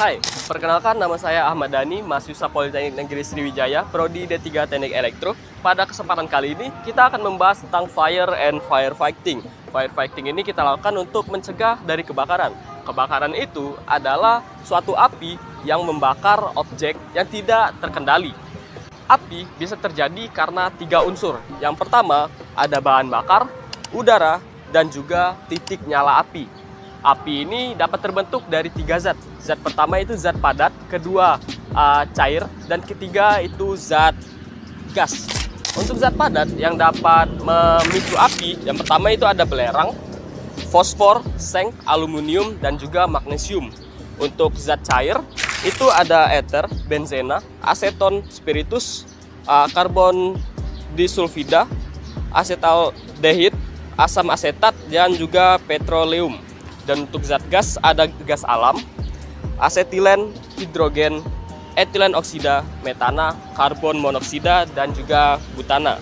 Hai, perkenalkan nama saya Ahmad Dhani, mahasiswa Politeknik Negeri Sriwijaya, Prodi D3 Teknik Elektro. Pada kesempatan kali ini, kita akan membahas tentang fire and firefighting. Firefighting ini kita lakukan untuk mencegah dari kebakaran. Kebakaran itu adalah suatu api yang membakar objek yang tidak terkendali. Api bisa terjadi karena 3 unsur. Yang pertama, ada bahan bakar, udara, dan juga titik nyala api. Api ini dapat terbentuk dari 3 zat. Zat pertama itu zat padat, kedua cair, dan ketiga itu zat gas. Untuk zat padat yang dapat memicu api, yang pertama itu ada belerang, fosfor, seng, aluminium, dan juga magnesium. Untuk zat cair itu ada ether, benzena, aseton, spiritus, karbon disulfida, asetaldehid, asam asetat, dan juga petroleum. Dan untuk zat gas ada gas alam, asetilen, hidrogen, etilen oksida, metana, karbon monoksida, dan juga butana.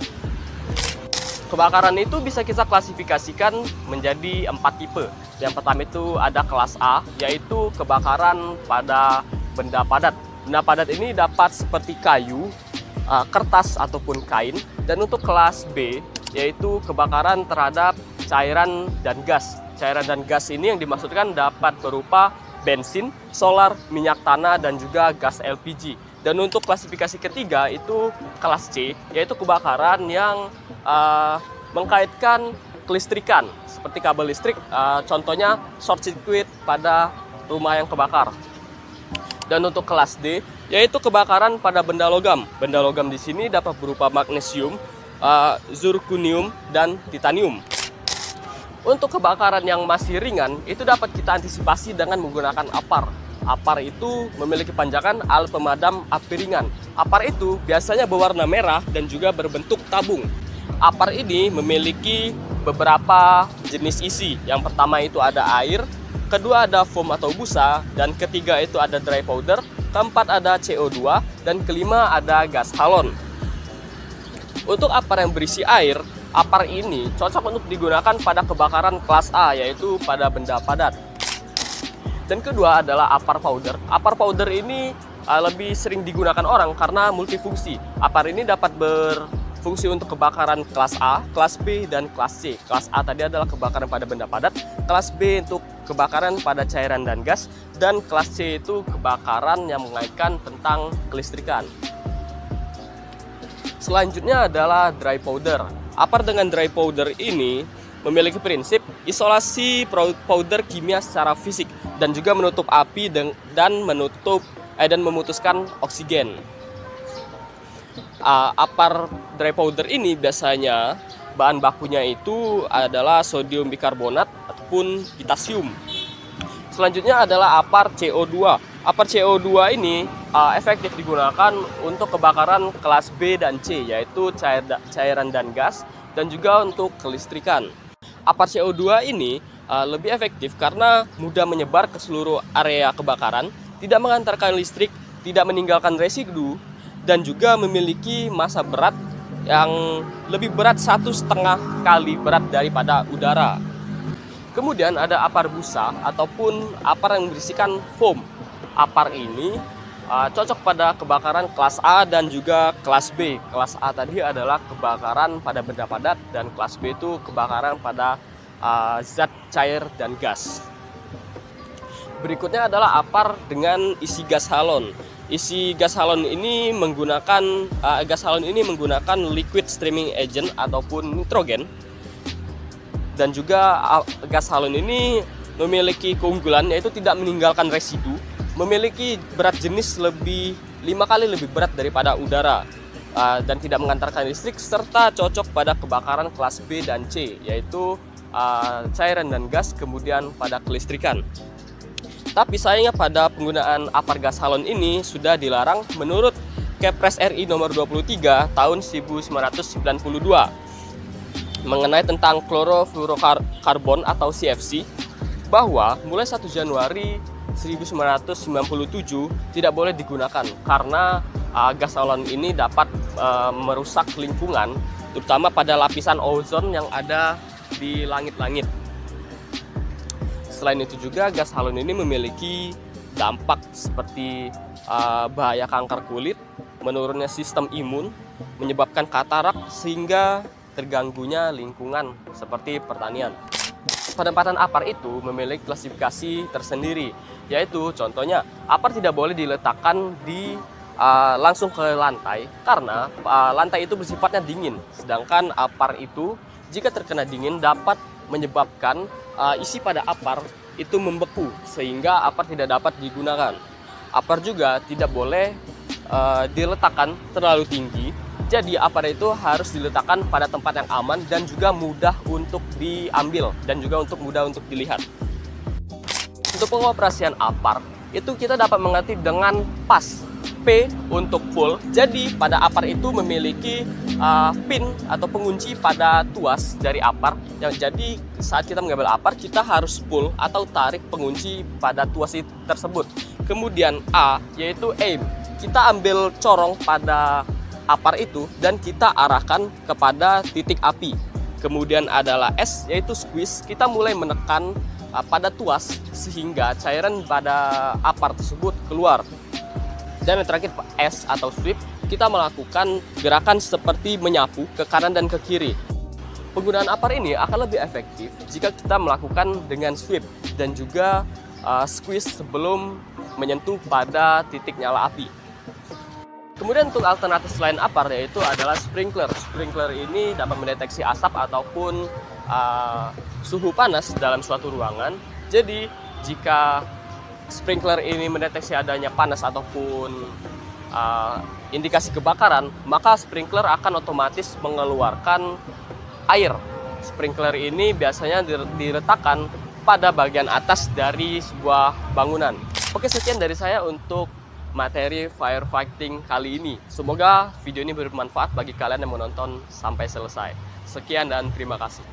Kebakaran itu bisa kita klasifikasikan menjadi 4 tipe. Yang pertama itu ada kelas A, yaitu kebakaran pada benda padat. Benda padat ini dapat seperti kayu, kertas ataupun kain. Dan untuk kelas B, yaitu kebakaran terhadap cairan dan gas. Cairan dan gas ini yang dimaksudkan dapat berupa bensin, solar, minyak tanah, dan juga gas LPG. Dan untuk klasifikasi ketiga itu kelas C, yaitu kebakaran yang mengkaitkan kelistrikan, seperti kabel listrik, contohnya short circuit pada rumah yang kebakar. Dan untuk kelas D, yaitu kebakaran pada benda logam. Benda logam di sini dapat berupa magnesium, zirconium, dan titanium. Untuk kebakaran yang masih ringan, itu dapat kita antisipasi dengan menggunakan APAR. APAR itu memiliki panjangan alat pemadam api ringan. APAR itu biasanya berwarna merah dan juga berbentuk tabung. APAR ini memiliki beberapa jenis isi. Yang pertama itu ada air, kedua ada foam atau busa, dan ketiga itu ada dry powder, keempat ada CO2, dan kelima ada gas halon. Untuk APAR yang berisi air, APAR ini cocok untuk digunakan pada kebakaran kelas A, yaitu pada benda padat. Dan kedua adalah APAR powder. APAR powder ini lebih sering digunakan orang karena multifungsi. APAR ini dapat berfungsi untuk kebakaran kelas A, kelas B, dan kelas C. Kelas A tadi adalah kebakaran pada benda padat, kelas B untuk kebakaran pada cairan dan gas, dan kelas C itu kebakaran yang mengaitkan tentang kelistrikan. Selanjutnya adalah dry powder. APAR dengan dry powder ini memiliki prinsip isolasi powder kimia secara fisik dan juga menutup api dan memutuskan oksigen. APAR dry powder ini biasanya bahan bakunya itu adalah sodium bikarbonat ataupun potasium. Selanjutnya adalah APAR CO2. APAR CO2 ini efektif digunakan untuk kebakaran kelas B dan C, yaitu cairan dan gas, dan juga untuk kelistrikan. APAR CO2 ini lebih efektif karena mudah menyebar ke seluruh area kebakaran, tidak mengantarkan listrik, tidak meninggalkan residu, dan juga memiliki massa berat yang lebih berat 1,5 kali berat daripada udara. Kemudian ada APAR busa ataupun APAR yang berisikan foam. APAR ini cocok pada kebakaran kelas A dan juga kelas B. Kelas A tadi adalah kebakaran pada benda padat, dan kelas B itu kebakaran pada zat cair dan gas. Berikutnya adalah APAR dengan isi gas halon. Isi gas halon ini menggunakan liquid streaming agent ataupun nitrogen. Dan juga gas halon ini memiliki keunggulan, yaitu tidak meninggalkan residu, memiliki berat jenis 5 kali lebih berat daripada udara, dan tidak mengantarkan listrik, serta cocok pada kebakaran kelas B dan C, yaitu cairan dan gas, kemudian pada kelistrikan. Tapi sayangnya pada penggunaan APAR gas halon ini sudah dilarang menurut Kepres RI nomor 23 tahun 1992 mengenai tentang klorofluorokarbon atau CFC, bahwa mulai 1 Januari 1997 tidak boleh digunakan karena gas halon ini dapat merusak lingkungan, terutama pada lapisan ozon yang ada di langit-langit. Selain itu juga gas halon ini memiliki dampak seperti bahaya kanker kulit, menurunnya sistem imun, menyebabkan katarak, sehingga terganggunya lingkungan seperti pertanian. Penempatan apar itu memiliki klasifikasi tersendiri, yaitu contohnya apar tidak boleh diletakkan di langsung ke lantai karena lantai itu bersifatnya dingin, sedangkan apar itu jika terkena dingin dapat menyebabkan isi pada apar itu membeku sehingga apar tidak dapat digunakan. Apar juga tidak boleh diletakkan terlalu tinggi. Jadi apar itu harus diletakkan pada tempat yang aman dan juga mudah untuk diambil dan juga mudah untuk dilihat. Untuk pengoperasian apar itu kita dapat mengerti dengan pas. P untuk pull. Jadi pada apar itu memiliki pin atau pengunci pada tuas dari apar. Yang jadi saat kita mengambil apar kita harus pull atau tarik pengunci pada tuas tersebut. Kemudian A yaitu aim. Kita ambil corong pada apar itu dan kita arahkan kepada titik api. Kemudian adalah S yaitu squeeze, kita mulai menekan pada tuas sehingga cairan pada apar tersebut keluar. Dan yang terakhir S atau sweep, kita melakukan gerakan seperti menyapu ke kanan dan ke kiri. Penggunaan apar ini akan lebih efektif jika kita melakukan dengan sweep dan juga squeeze sebelum menyentuh pada titik nyala api. Kemudian untuk alternatif selain apar yaitu adalah sprinkler. Sprinkler ini dapat mendeteksi asap ataupun suhu panas dalam suatu ruangan. Jadi jika sprinkler ini mendeteksi adanya panas ataupun indikasi kebakaran, maka sprinkler akan otomatis mengeluarkan air. Sprinkler ini biasanya diletakkan pada bagian atas dari sebuah bangunan. Oke, sekian dari saya untuk materi firefighting kali ini. Semoga video ini bermanfaat bagi kalian yang menonton sampai selesai. Sekian dan terima kasih.